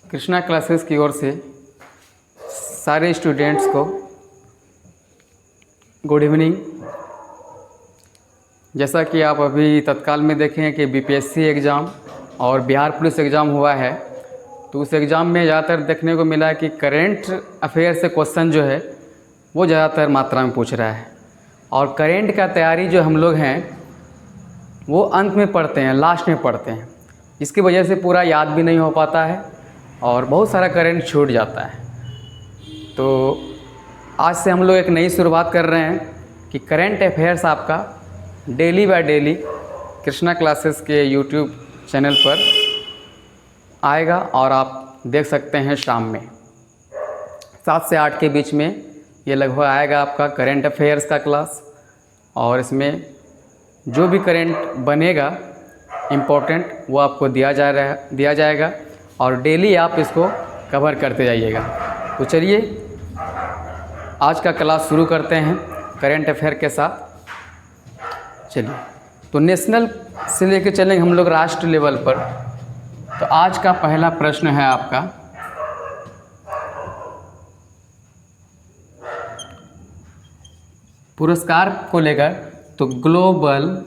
Krishna classes की ओर से सारे स्टूडेंट्स को गुड इवनिंग। जैसा कि आप अभी तत्काल में देखें कि बीपीएससी एग्ज़ाम और बिहार पुलिस एग्ज़ाम हुआ है, तो उस एग्ज़ाम में ज़्यादातर देखने को मिला कि करेंट अफेयर से क्वेश्चन जो है वो ज़्यादातर मात्रा में पूछ रहा है। और करेंट का तैयारी जो हम लोग हैं वो अंत में पढ़ते हैं, लास्ट में पढ़ते हैं, जिसकी वजह से पूरा याद भी नहीं हो पाता है और बहुत सारा करेंट छूट जाता है। तो आज से हम लोग एक नई शुरुआत कर रहे हैं कि करेंट अफेयर्स आपका daily by daily Krishna classes के यूट्यूब चैनल पर आएगा और आप देख सकते हैं शाम में 7 से 8 के बीच में ये लगभग आएगा आपका करेंट अफेयर्स का क्लास। और इसमें जो भी करेंट बनेगा इम्पोर्टेंट वो आपको दिया जाएगा और डेली आप इसको कवर करते जाइएगा। तो चलिए आज का क्लास शुरू करते हैं करेंट अफेयर के साथ। चलिए, तो नेशनल से लेकर चलेंगे हम लोग राष्ट्र लेवल पर। तो आज का पहला प्रश्न है आपका, पुरस्कार को लेकर। तो ग्लोबल,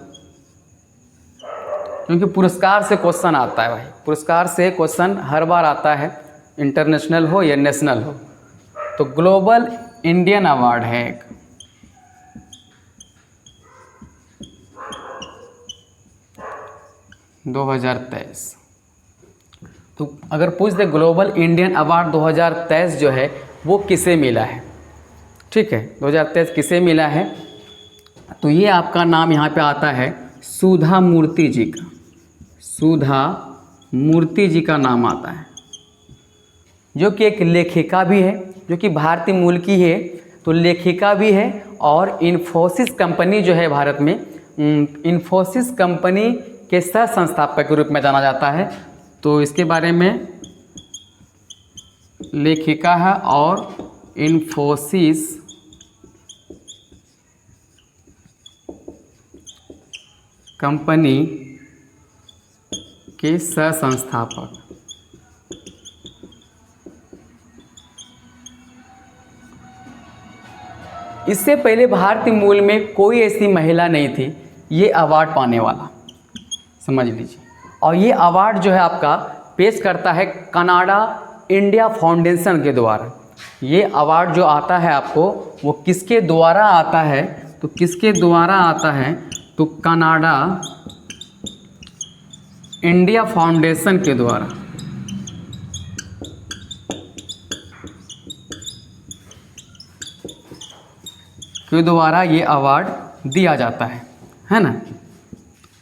क्योंकि पुरस्कार से क्वेश्चन आता है भाई, पुरस्कार से क्वेश्चन हर बार आता है, इंटरनेशनल हो या नेशनल हो। तो ग्लोबल इंडियन अवार्ड है एक, (2023). तो अगर पूछ दे ग्लोबल इंडियन अवार्ड 2023 जो है वो किसे मिला है, ठीक है, 2023 किसे मिला है, तो ये आपका नाम यहाँ पे आता है सुधा मूर्ति जी का। सुधा मूर्ति जी का नाम आता है, जो कि एक लेखिका भी है, जो कि भारतीय मूल की है, तो लेखिका भी है। और इन्फोसिस कंपनी जो है भारत में, इन्फोसिस कंपनी के सह संस्थापक के रूप में जाना जाता है। तो इसके बारे में लेखिका है और इन्फोसिस कंपनी के सह संस्थापक। इससे पहले भारतीय मूल में कोई ऐसी महिला नहीं थी ये अवार्ड पाने वाला, समझ लीजिए। और ये अवार्ड जो है आपका पेश करता है कनाडा इंडिया फाउंडेशन के द्वारा। ये अवार्ड जो आता है आपको वो किसके द्वारा आता है, तो किसके द्वारा आता है, तो कनाडा इंडिया फाउंडेशन के द्वारा। के द्वारा ये अवार्ड दिया जाता है ना।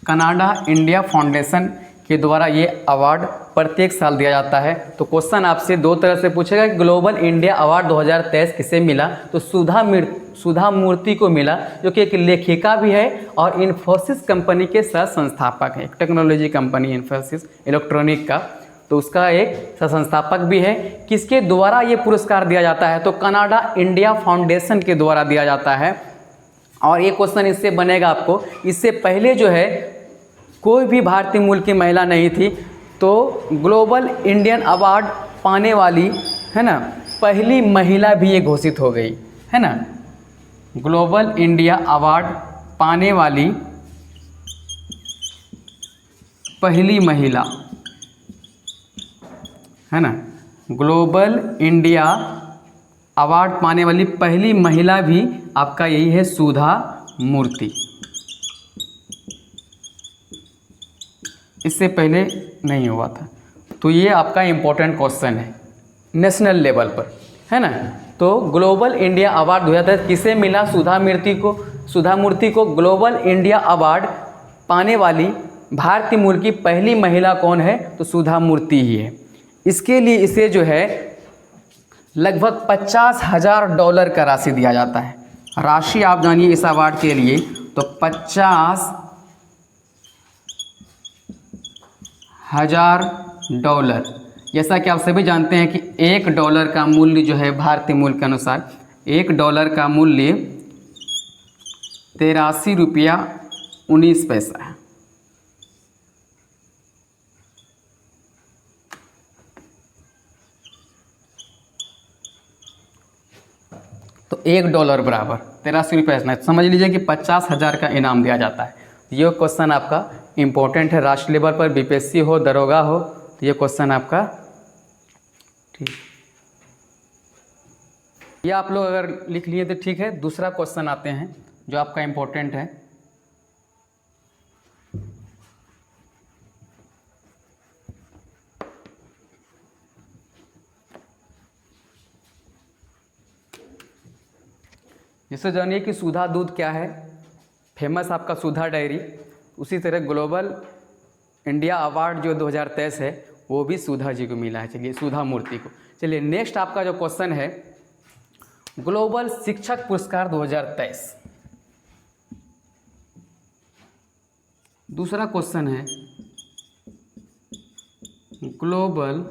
कनाडा इंडिया फाउंडेशन के द्वारा ये अवार्ड प्रत्येक साल दिया जाता है। तो क्वेश्चन आपसे दो तरह से पूछेगा कि ग्लोबल इंडिया अवार्ड 2023 किसे मिला, तो सुधा मूर्ति को मिला, जो कि एक लेखिका भी है और इन्फोसिस कंपनी के सह संस्थापक है। एक टेक्नोलॉजी कंपनी इन्फोसिस इलेक्ट्रॉनिक का, तो उसका एक सह संस्थापक भी है। किसके द्वारा ये पुरस्कार दिया जाता है, तो कनाडा इंडिया फाउंडेशन के द्वारा दिया जाता है। और ये क्वेश्चन इससे बनेगा आपको, इससे पहले जो है कोई भी भारतीय मूल की महिला नहीं थी। तो ग्लोबल इंडियन अवार्ड पाने वाली है ना पहली महिला भी ये घोषित हो गई है ना। ग्लोबल इंडिया अवार्ड पाने वाली पहली महिला है ना, ग्लोबल इंडिया अवार्ड पाने वाली पहली महिला भी आपका यही है, सुधा मूर्ति। इससे पहले नहीं हुआ था। तो ये आपका इम्पोर्टेंट क्वेश्चन है नेशनल लेवल पर, है ना। तो ग्लोबल इंडिया अवार्ड 2023 किसे मिला, सुधा मूर्ति को ग्लोबल इंडिया अवार्ड पाने वाली भारतीय मूल की पहली महिला कौन है, तो सुधा मूर्ति ही है। इसके लिए इसे जो है लगभग $50,000 का राशि दिया जाता है। राशि आप जानिए इस अवार्ड के लिए, तो $50,000। जैसा कि आप सभी जानते हैं कि $1 का मूल्य जो है भारतीय मूल्य के अनुसार $1 का मूल्य 83 रुपया 19 पैसा है। तो $1 बराबर 83 रुपये। समझ लीजिए कि 50,000 का इनाम दिया जाता है। ये क्वेश्चन आपका इम्पोर्टेंट है, राष्ट्र लेवल पर बीपीएससी हो, दरोगा हो, तो ये क्वेश्चन आपका ठीक। ये आप लोग अगर लिख लिए तो ठीक है। दूसरा क्वेश्चन आते हैं जो आपका इम्पोर्टेंट है। जिससे जानिए कि सुधा दूध क्या है, फेमस आपका सुधा डेयरी। उसी तरह ग्लोबल इंडिया अवार्ड जो 2023 है वो भी सुधा जी को मिला है। चलिए, सुधा मूर्ति को। चलिए नेक्स्ट आपका जो क्वेश्चन है, ग्लोबल शिक्षक पुरस्कार 2023। दूसरा क्वेश्चन है ग्लोबल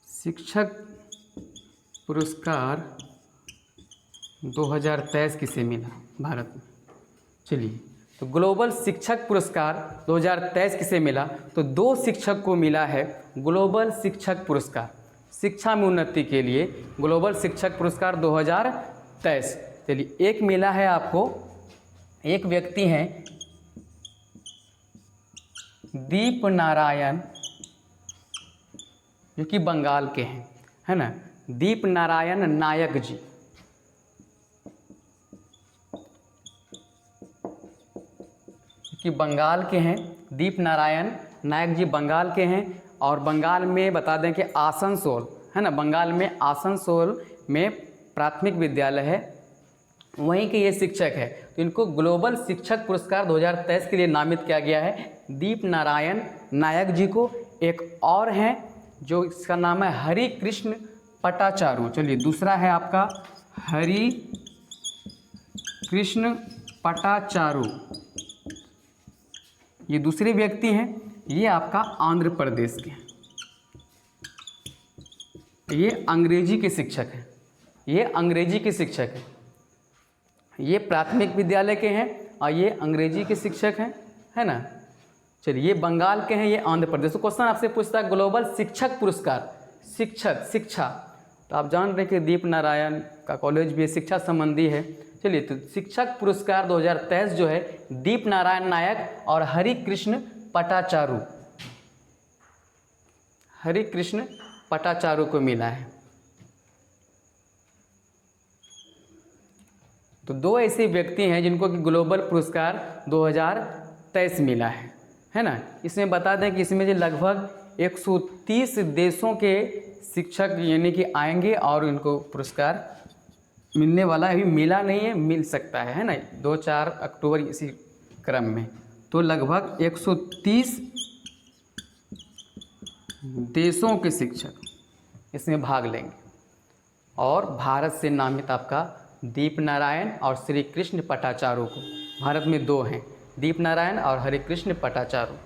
शिक्षक पुरस्कार 2023 किसे मिला भारत में। चलिए, तो ग्लोबल शिक्षक पुरस्कार 2023 किसे मिला, तो 2 शिक्षक को मिला है ग्लोबल शिक्षक पुरस्कार। शिक्षा में उन्नति के लिए ग्लोबल शिक्षक पुरस्कार 2023। चलिए, एक मिला है आपको, एक व्यक्ति हैं दीप नारायण, जो कि बंगाल के हैं, है ना, दीप नारायण नायक जी। कि बंगाल के हैं, दीप नारायण नायक जी बंगाल के हैं। और बंगाल में बता दें कि आसनसोल, है ना, बंगाल में आसनसोल में प्राथमिक विद्यालय है, वहीं के ये शिक्षक है। तो इनको ग्लोबल शिक्षक पुरस्कार 2023 के लिए नामित किया गया है, दीप नारायण नायक जी को। एक और हैं जो इसका नाम है हरि कृष्ण पटाचारू। चलिए, दूसरा है आपका हरि कृष्ण पटाचारू। ये दूसरे व्यक्ति हैं, ये आपका आंध्र प्रदेश के हैं। ये अंग्रेजी के शिक्षक हैं, ये अंग्रेजी के शिक्षक हैं। ये प्राथमिक विद्यालय के हैं और ये अंग्रेजी के शिक्षक हैं, है ना। चलिए, ये बंगाल के हैं, ये आंध्र प्रदेश। तो क्वेश्चन आपसे पूछता है ग्लोबल शिक्षक पुरस्कार, शिक्षक, शिक्षा, तो आप जान रहे हैं कि दीप नारायण का कॉलेज भी शिक्षा संबंधी है। चलिए, तो शिक्षक पुरस्कार 2023 जो है दीप नारायण नायक और हरि कृष्ण पटाचारू, हरि कृष्ण पटाचारू को मिला है। तो 2 ऐसे व्यक्ति हैं जिनको कि ग्लोबल पुरस्कार 2023 मिला है ना। इसमें बता दें कि इसमें जो लगभग 130 देशों के शिक्षक यानी कि आएंगे और इनको पुरस्कार मिलने वाला है। अभी मिला नहीं है, मिल सकता है ना, 2-4 अक्टूबर इसी क्रम में। तो लगभग 130 देशों के शिक्षक इसमें भाग लेंगे। और भारत से नामित आपका दीप नारायण और श्री कृष्ण पटाचारू को, भारत में 2 हैं, दीप नारायण और हरि कृष्ण पटाचारू,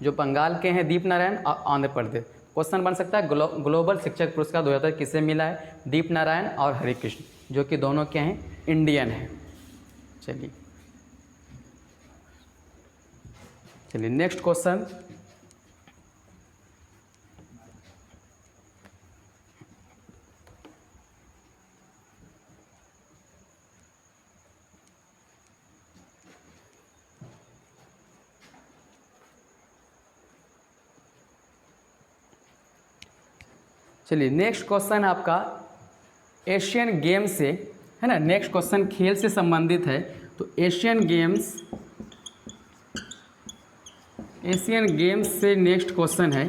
जो बंगाल के हैं दीप नारायण और आंध्र प्रदेश। क्वेश्चन बन सकता है ग्लोबल शिक्षक पुरस्कार 2023 किसे मिला है, दीप नारायण और हरि कृष्ण, जो कि दोनों क्या हैं, इंडियन हैं। चलिए नेक्स्ट क्वेश्चन, चलिए नेक्स्ट क्वेश्चन आपका एशियन गेम्स से, है ना। नेक्स्ट क्वेश्चन खेल से संबंधित है। तो एशियन गेम्स से नेक्स्ट क्वेश्चन है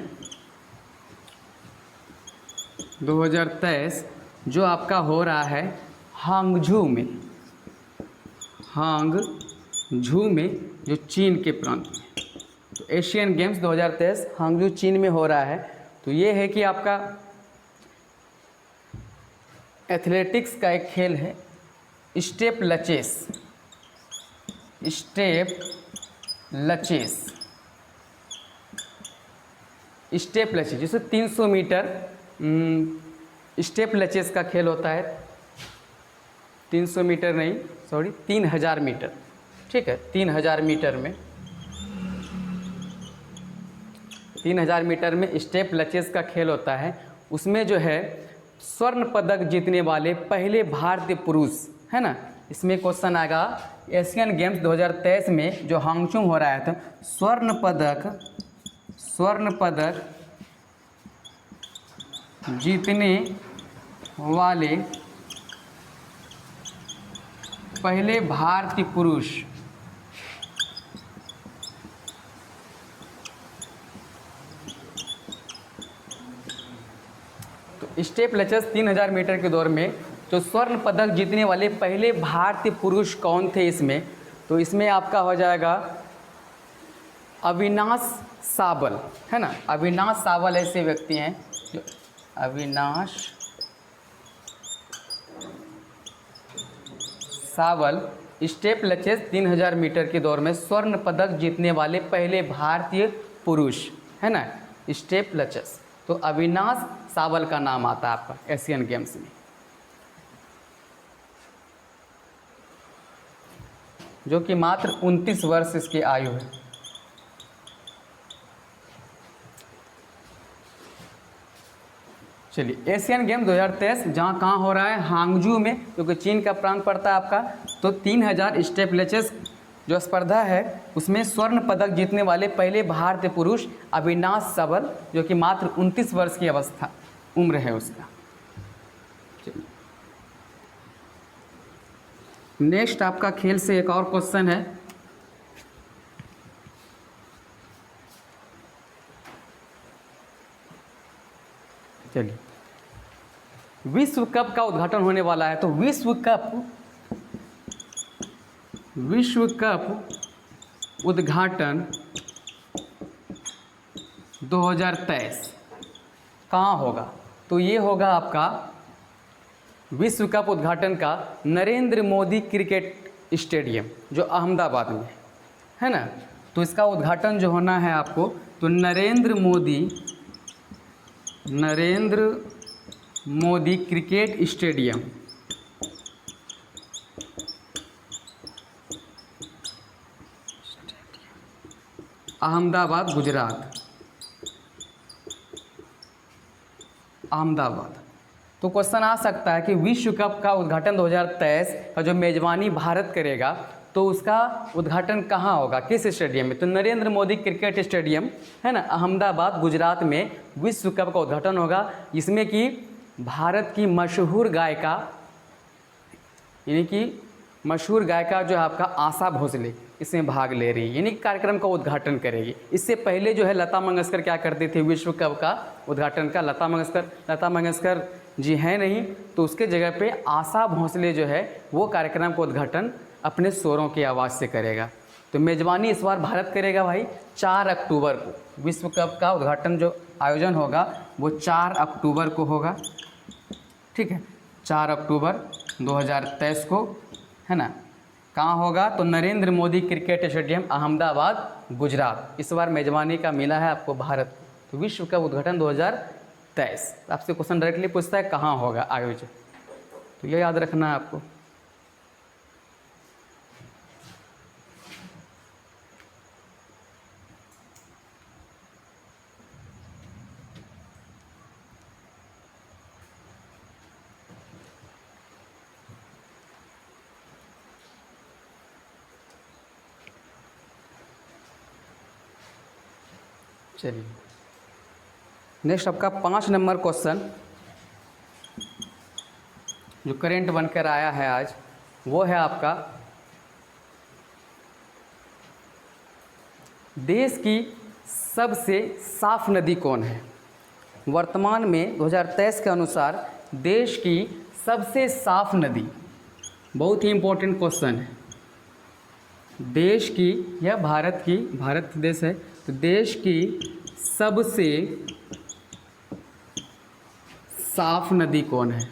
2023 जो आपका हो रहा है हांगझू में, हांगझू में जो चीन के प्रांत में। तो एशियन गेम्स 2023 हांगझू चीन में हो रहा है। तो ये है कि आपका एथलेटिक्स का एक खेल है, स्टेप लचेस, स्टेप लचेस, स्टेप लचेस, जैसे 300 मीटर स्टेप लचेस का खेल होता है। 300 मीटर नहीं, सॉरी 3000 मीटर, ठीक है, 3000 मीटर में 3000 मीटर में स्टेप लचेस का खेल होता है, उसमें जो है स्वर्ण पदक जीतने वाले पहले भारतीय पुरुष, है ना। इसमें क्वेश्चन आएगा एशियन गेम्स 2023 में जो हांगचुंग हो रहा है, तो स्वर्ण पदक जीतने वाले पहले भारतीय पुरुष। तो स्टेप लचेस 3000 मीटर की दौड़ में जो स्वर्ण पदक जीतने वाले पहले भारतीय पुरुष कौन थे इसमें, तो इसमें आपका हो जाएगा अविनाश सावल, है ना। अविनाश सावल ऐसे व्यक्ति हैं जो अविनाश सावल स्टेप लचेस 3000 मीटर की दौड़ में स्वर्ण पदक जीतने वाले पहले भारतीय पुरुष, है ना, स्टेप लचेस। तो अविनाश सावल का नाम आता है आपका एशियन गेम्स में, जो कि मात्र 29 वर्ष इसकी आयु है। चलिए, एशियन गेम 2023 जहाँ कहाँ हो रहा है, हांगजू में, क्योंकि चीन का प्रांत पड़ता है आपका। तो 3000 स्टेप लचेस जो स्पर्धा है उसमें स्वर्ण पदक जीतने वाले पहले भारतीय पुरुष अविनाश सावल, जो कि मात्र 29 वर्ष की उम्र है उसका। नेक्स्ट आपका खेल से एक और क्वेश्चन है। चलिए, विश्व कप का उद्घाटन होने वाला है, तो विश्व कप उद्घाटन 2023 कहाँ होगा, तो ये होगा आपका विश्व कप उद्घाटन का नरेंद्र मोदी क्रिकेट स्टेडियम जो अहमदाबाद में है ना। तो इसका उद्घाटन जो होना है आपको, तो नरेंद्र मोदी क्रिकेट स्टेडियम अहमदाबाद, गुजरात, अहमदाबाद। तो क्वेश्चन आ सकता है कि विश्व कप का उद्घाटन 2023 का जो मेज़बानी भारत करेगा, तो उसका उद्घाटन कहाँ होगा, किस स्टेडियम में, तो नरेंद्र मोदी क्रिकेट स्टेडियम, है ना, अहमदाबाद, गुजरात में विश्व कप का उद्घाटन होगा। इसमें कि भारत की मशहूर गायिका, यानी कि मशहूर गायिका जो है आपका आशा भोसले इसमें भाग ले रही है, यानी कार्यक्रम का उद्घाटन करेगी। इससे पहले जो है लता मंगेशकर क्या करती थी, विश्व कप का उद्घाटन का लता मंगेशकर जी हैं नहीं, तो उसके जगह पे आशा भोसले जो है वो कार्यक्रम का उद्घाटन अपने स्वरों की आवाज़ से करेगा। तो मेज़बानी इस बार भारत करेगा भाई 4 अक्टूबर को। विश्व कप का उद्घाटन जो आयोजन होगा वो 4 अक्टूबर को होगा, ठीक है, 4 अक्टूबर 2023 को, है ना। कहाँ होगा, तो नरेंद्र मोदी क्रिकेट स्टेडियम अहमदाबाद, गुजरात। इस बार मेज़बानी का मिला है आपको भारत को। तो विश्व कप उद्घाटन 2023 आपसे क्वेश्चन डायरेक्टली पूछता है कहाँ होगा आयोजन, तो ये याद रखना है आपको। चलिए, नेक्स्ट आपका 5 नंबर क्वेश्चन जो करेंट बनकर आया है आज, वो है आपका देश की सबसे साफ नदी कौन है। वर्तमान में 2023 के अनुसार देश की सबसे साफ नदी, बहुत ही इम्पोर्टेंट क्वेश्चन है। देश की या भारत देश है, तो देश की सबसे साफ नदी कौन है।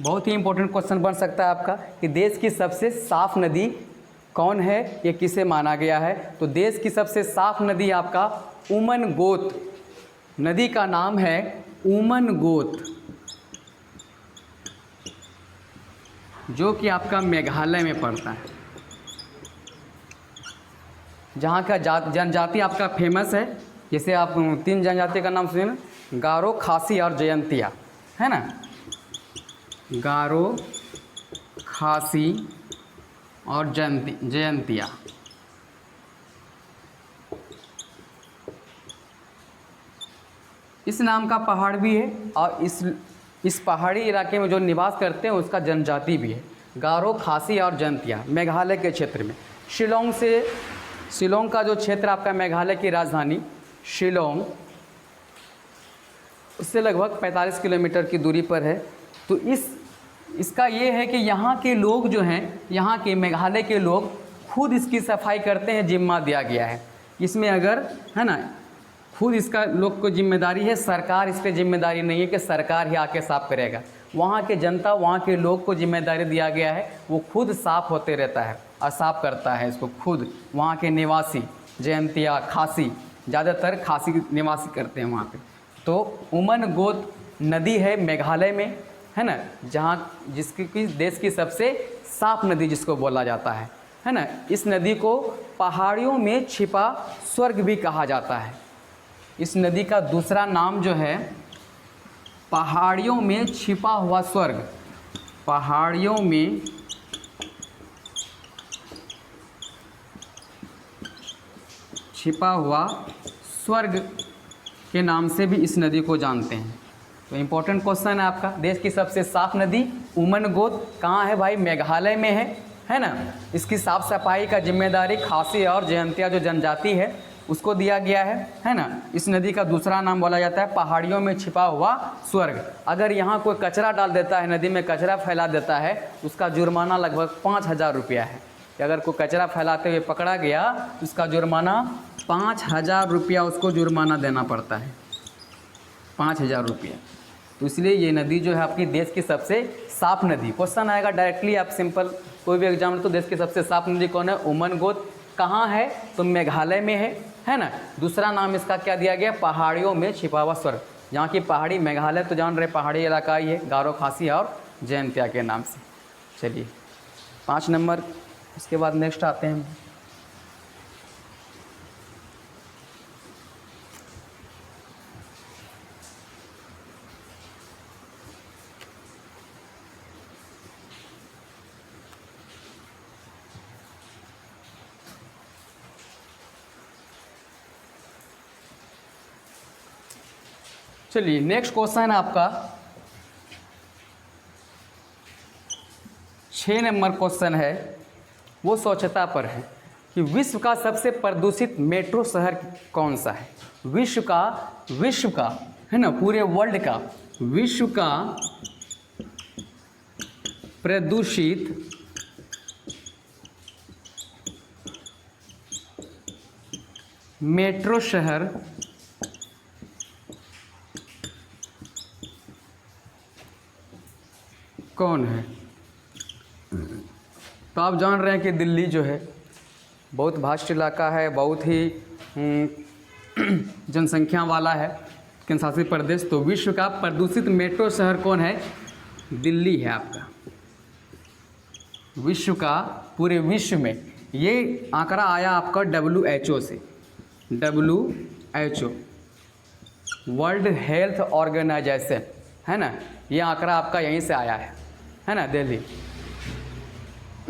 बहुत ही इंपॉर्टेंट क्वेश्चन बन सकता है आपका कि देश की सबसे साफ नदी कौन है, ये किसे माना गया है। तो देश की सबसे साफ नदी आपका उमन गोत, नदी का नाम है उमन गोत। जो कि आपका मेघालय में पड़ता है, जहाँ का जनजाति आपका फेमस है। जैसे आप 3 जनजाति का नाम सुने, गारो, खासी और जयंतिया, है ना। गारो, खासी और जयंतिया। इस नाम का पहाड़ भी है और इस पहाड़ी इलाके में जो निवास करते हैं उसका जनजाति भी है, गारो, खासी और जयंतिया, मेघालय के क्षेत्र में। शिलोंग का जो क्षेत्र आपका मेघालय की राजधानी शिलोंग, उससे लगभग 45 किलोमीटर की दूरी पर है। तो इसका ये है कि यहाँ के लोग जो हैं, यहाँ के मेघालय के लोग खुद इसकी सफाई करते हैं, जिम्मा दिया गया है इसमें, अगर है ना, खुद इसका लोग को जिम्मेदारी है, सरकार इस पर जिम्मेदारी नहीं है कि सरकार ही आके साफ़ करेगा। वहाँ के जनता, वहाँ के लोग को जिम्मेदारी दिया गया है, वो खुद साफ़ होते रहता है और साफ़ करता है इसको खुद। वहाँ के निवासी जयंतिया, खासी, ज़्यादातर खासी निवासी करते हैं वहाँ पे। तो उमन गोत नदी है मेघालय में, है ना, जहाँ जिसकी देश की सबसे साफ नदी जिसको बोला जाता है ना। इस नदी को पहाड़ियों में छिपा स्वर्ग भी कहा जाता है। इस नदी का दूसरा नाम जो है पहाड़ियों में छिपा हुआ स्वर्ग, पहाड़ियों में छिपा हुआ स्वर्ग के नाम से भी इस नदी को जानते हैं। तो इम्पोर्टेंट क्वेश्चन है आपका, देश की सबसे साफ नदी उमन गोत कहाँ है भाई? मेघालय में है ना। इसकी साफ सफाई का जिम्मेदारी खासी और जयंतिया जो जनजाति है उसको दिया गया है ना। इस नदी का दूसरा नाम बोला जाता है पहाड़ियों में छिपा हुआ स्वर्ग। अगर यहाँ कोई कचरा डाल देता है, नदी में कचरा फैला देता है, उसका जुर्माना लगभग 5,000 रुपया है। कि अगर कोई कचरा फैलाते हुए पकड़ा गया तो उसका जुर्माना 5,000 रुपया उसको जुर्माना देना पड़ता है, 5,000 रुपया। तो इसलिए ये नदी जो है आपकी देश की सबसे साफ नदी। क्वेश्चन आएगा डायरेक्टली, आप सिंपल कोई भी एग्जाम में, तो देश की सबसे साफ नदी कौन है? उमन गोत। कहाँ है? तो मेघालय में है ना। दूसरा नाम इसका क्या दिया गया? पहाड़ियों में छिपा हुआ स्वर्ग। जहाँ की पहाड़ी, मेघालय तो जान रहे पहाड़ी इलाका ही है, गारो, खासी और जयंतिया के नाम से। चलिए 5 नंबर, उसके बाद नेक्स्ट आते हैं। चलिए नेक्स्ट क्वेश्चन है आपका 6 नंबर क्वेश्चन है, वो स्वच्छता पर है कि विश्व का सबसे प्रदूषित मेट्रो शहर कौन सा है? विश्व का है ना, पूरे वर्ल्ड का विश्व का प्रदूषित मेट्रो शहर कौन है? तो आप जान रहे हैं कि दिल्ली जो है बहुत भास्ट इलाका है, बहुत ही जनसंख्या वाला है, केंद्र शासित प्रदेश। तो विश्व का प्रदूषित मेट्रो शहर कौन है? दिल्ली है आपका। विश्व का, पूरे विश्व में ये आंकड़ा आया आपका WHO से, WHO वर्ल्ड हेल्थ ऑर्गेनाइजेशन, है ना। ये आंकड़ा आपका यहीं से आया है ना, दिल्ली।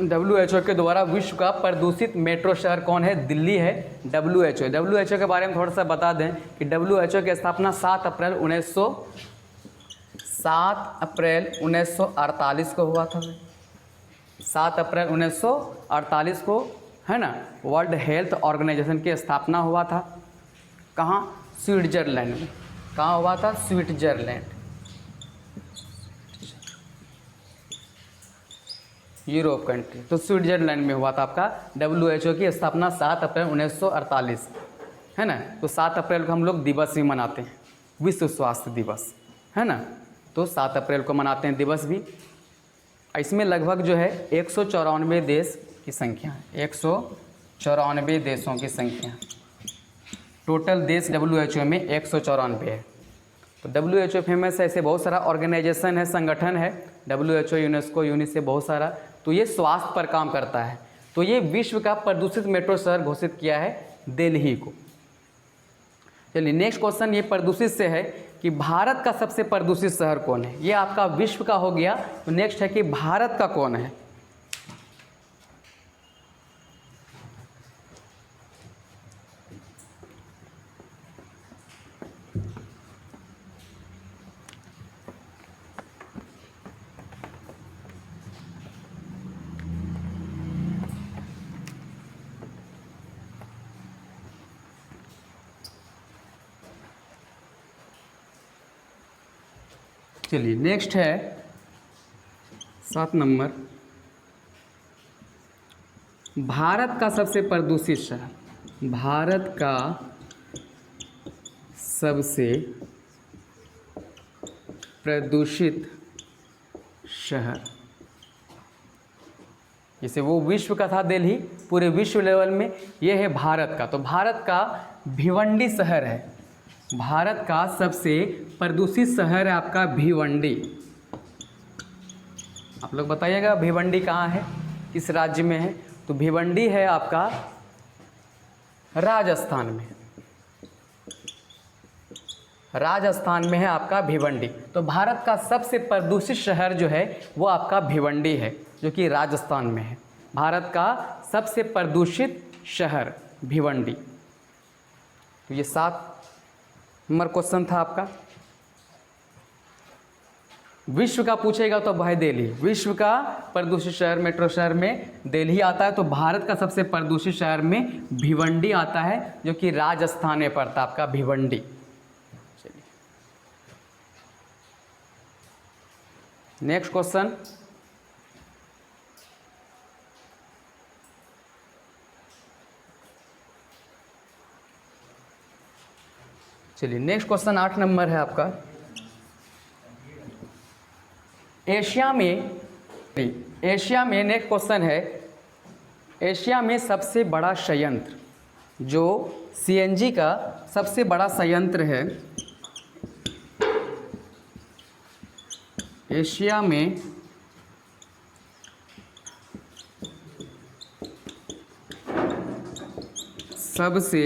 WHO के द्वारा विश्व का प्रदूषित मेट्रो शहर कौन है? दिल्ली है। WHO के बारे में थोड़ा सा बता दें कि WHO की स्थापना 7 अप्रैल 1948 को हुआ था। 7 अप्रैल 1948 को, है ना, वर्ल्ड हेल्थ ऑर्गेनाइजेशन की स्थापना हुआ था। कहाँ? स्विट्जरलैंड में। कहाँ हुआ था? Switzerland, Europe country. तो स्विट्जरलैंड में हुआ था आपका WHO की स्थापना 7 अप्रैल 1948, है ना। तो 7 अप्रैल को हम लोग दिवस भी मनाते हैं, विश्व स्वास्थ्य दिवस, है ना। तो 7 अप्रैल को मनाते हैं दिवस भी। इसमें लगभग जो है 194 देश की संख्या है, 194 देशों की संख्या। टोटल देश WHO में 194 है। तो WHO फेमस है, ऐसे बहुत सारा ऑर्गेनाइजेशन है, संगठन है, WHO, यूनेस्को, यूनिसेफ, बहुत सारा। तो ये स्वास्थ्य पर काम करता है। तो ये विश्व का प्रदूषित मेट्रो शहर घोषित किया है दिल्ली को। चलिए नेक्स्ट क्वेश्चन ये प्रदूषित से है कि भारत का सबसे प्रदूषित शहर कौन है। ये आपका विश्व का हो गया। तो नेक्स्ट है कि भारत का कौन है। चलिए नेक्स्ट है 7 नंबर, भारत का सबसे प्रदूषित शहर। भारत का सबसे प्रदूषित शहर, जैसे वो विश्व का था दिल्ली, पूरे विश्व लेवल में ये है भारत का। तो भारत का भिवंडी शहर है। भारत का सबसे प्रदूषित शहर है आपका भिवंडी। आप लोग बताइएगा भिवंडी कहाँ है, किस राज्य में है। तो भिवंडी है आपका राजस्थान में, राजस्थान में है आपका भिवंडी। तो भारत का सबसे प्रदूषित शहर जो है वो आपका भिवंडी है, जो कि राजस्थान में है। भारत का सबसे प्रदूषित शहर भिवंडी। तो ये 7 नंबर क्वेश्चन था आपका। विश्व का पूछेगा तो भाई दिल्ली, विश्व का प्रदूषित शहर मेट्रो शहर में दिल्ली आता है। तो भारत का सबसे प्रदूषित शहर में भिवंडी आता है, जो कि राजस्थान में पड़ता है आपका भिवंडी। चलिए नेक्स्ट क्वेश्चन, चलिए नेक्स्ट क्वेश्चन 8 नंबर है आपका। एशिया में नेक्स्ट क्वेश्चन है, एशिया में सबसे बड़ा संयंत्र, जो CNG का सबसे बड़ा संयंत्र है, एशिया में सबसे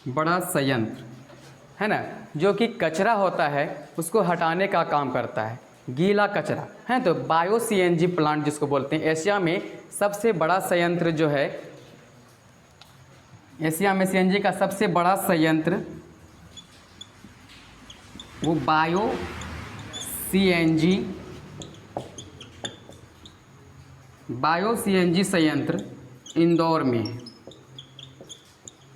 बड़ा संयंत्र है ना, जो कि कचरा होता है उसको हटाने का काम करता है, गीला कचरा है। तो बायो CNG प्लांट जिसको बोलते हैं, एशिया में सबसे बड़ा संयंत्र जो है, एशिया में CNG का सबसे बड़ा संयंत्र वो बायो CNG संयंत्र इंदौर में है,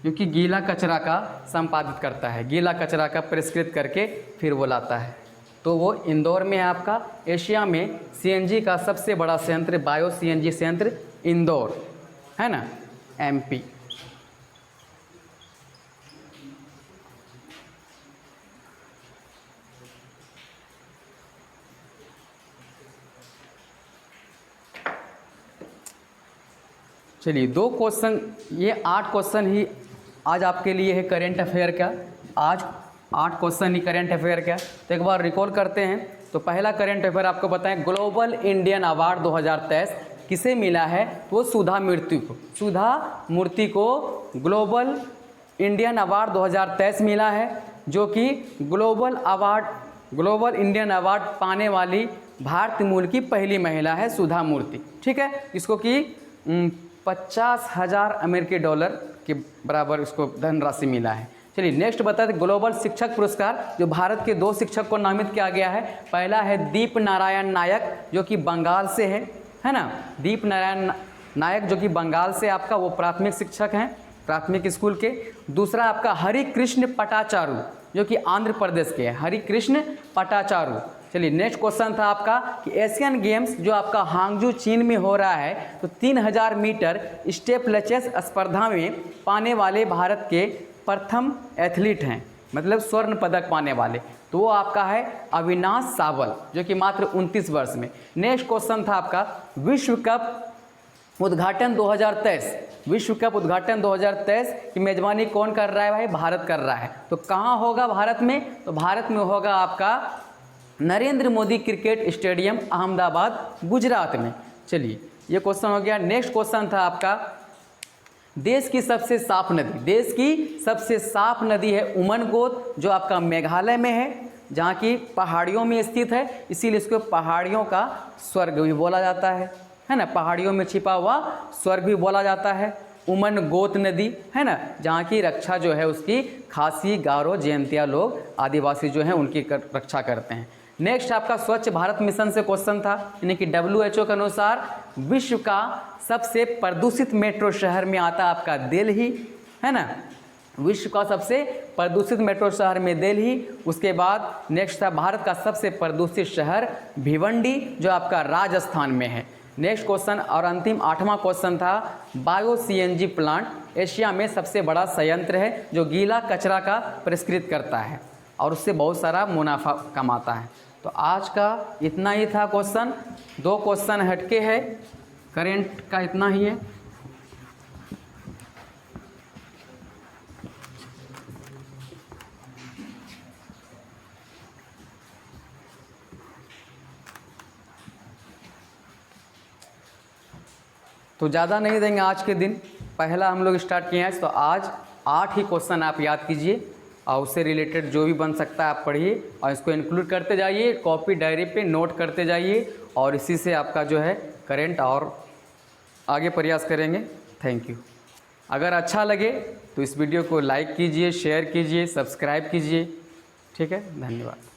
क्योंकि गीला कचरा का संपादित करता है, गीला कचरा का परिष्कृत करके फिर वो लाता है। तो वो इंदौर में है आपका। एशिया में CNG का सबसे बड़ा संयंत्र बायो CNG संयंत्र इंदौर है ना, MP। चलिए 2 क्वेश्चन, ये 8 क्वेश्चन ही आज आपके लिए है करेंट अफेयर का। आज 8 क्वेश्चन ही करेंट अफेयर का। तो एक बार रिकॉल करते हैं। तो पहला करेंट अफेयर आपको बताएं, ग्लोबल इंडियन अवार्ड 2023 किसे मिला है। तो वो सुधा मूर्ति को ग्लोबल इंडियन अवार्ड 2023 मिला है, जो कि ग्लोबल इंडियन अवार्ड पाने वाली भारतीय मूल की पहली महिला है सुधा मूर्ति। ठीक है, इसको कि 50,000 अमेरिकी डॉलर के बराबर इसको धनराशि मिला है। चलिए नेक्स्ट बताते, ग्लोबल शिक्षक पुरस्कार जो भारत के 2 शिक्षक को नामित किया गया है। पहला है दीप नारायण नायक, जो कि बंगाल से है ना, दीप नारायण नायक जो कि बंगाल से आपका वो प्राथमिक शिक्षक हैं, प्राथमिक स्कूल के। दूसरा आपका हरिकृष्ण पटाचारू, जो कि आंध्र प्रदेश के हैं, हरिकृष्ण पटाचारू। चलिए नेक्स्ट क्वेश्चन था आपका कि एशियन गेम्स जो आपका हांगजू चीन में हो रहा है, तो 3000 मीटर स्टेपलचेस स्पर्धा में पाने वाले भारत के प्रथम एथलीट हैं, मतलब स्वर्ण पदक पाने वाले। तो वो आपका है अविनाश सावल, जो कि मात्र 29 वर्ष में। नेक्स्ट क्वेश्चन था आपका विश्व कप उद्घाटन 2023, विश्व कप उद्घाटन 2023 की मेज़बानी कौन कर रहा है भाई? भारत कर रहा है। तो कहाँ होगा भारत में? तो भारत में होगा आपका नरेंद्र मोदी क्रिकेट स्टेडियम, अहमदाबाद, गुजरात में। चलिए, ये क्वेश्चन हो गया। नेक्स्ट क्वेश्चन था आपका, देश की सबसे साफ नदी। देश की सबसे साफ नदी है उमनगोत, जो आपका मेघालय में है, जहाँ की पहाड़ियों में स्थित है, इसीलिए इसको पहाड़ियों का स्वर्ग भी बोला जाता है ना, पहाड़ियों में छिपा हुआ स्वर्ग भी बोला जाता है। उमनगोत नदी है ना, जहाँ की रक्षा जो है उसकी खासी, गारो, जयंतिया लोग, आदिवासी जो हैं उनकी रक्षा करते हैं। नेक्स्ट आपका स्वच्छ भारत मिशन से क्वेश्चन था, यानी कि WHO के अनुसार विश्व का सबसे प्रदूषित मेट्रो शहर में आता है आपका दिल्ली, है ना, विश्व का सबसे प्रदूषित मेट्रो शहर में दिल्ली। उसके बाद नेक्स्ट था भारत का सबसे प्रदूषित शहर भिवंडी, जो आपका राजस्थान में है। नेक्स्ट क्वेश्चन और अंतिम 8वां क्वेश्चन था, बायो CNG प्लांट एशिया में सबसे बड़ा संयंत्र है जो गीला कचरा का परिष्कृत करता है और उससे बहुत सारा मुनाफा कमाता है। तो आज का इतना ही था क्वेश्चन, 2 क्वेश्चन हटके है, करेंट का इतना ही है। तो ज़्यादा नहीं देंगे आज के दिन, पहला हम लोग स्टार्ट किए हैं, तो आज 8 ही क्वेश्चन आप याद कीजिए और उससे रिलेटेड जो भी बन सकता है आप पढ़िए और इसको इंक्लूड करते जाइए, कॉपी डायरी पे नोट करते जाइए और इसी से आपका जो है करेंट और आगे प्रयास करेंगे। Thank you. अगर अच्छा लगे तो इस वीडियो को लाइक कीजिए, शेयर कीजिए, सब्सक्राइब कीजिए। ठीक है, धन्यवाद।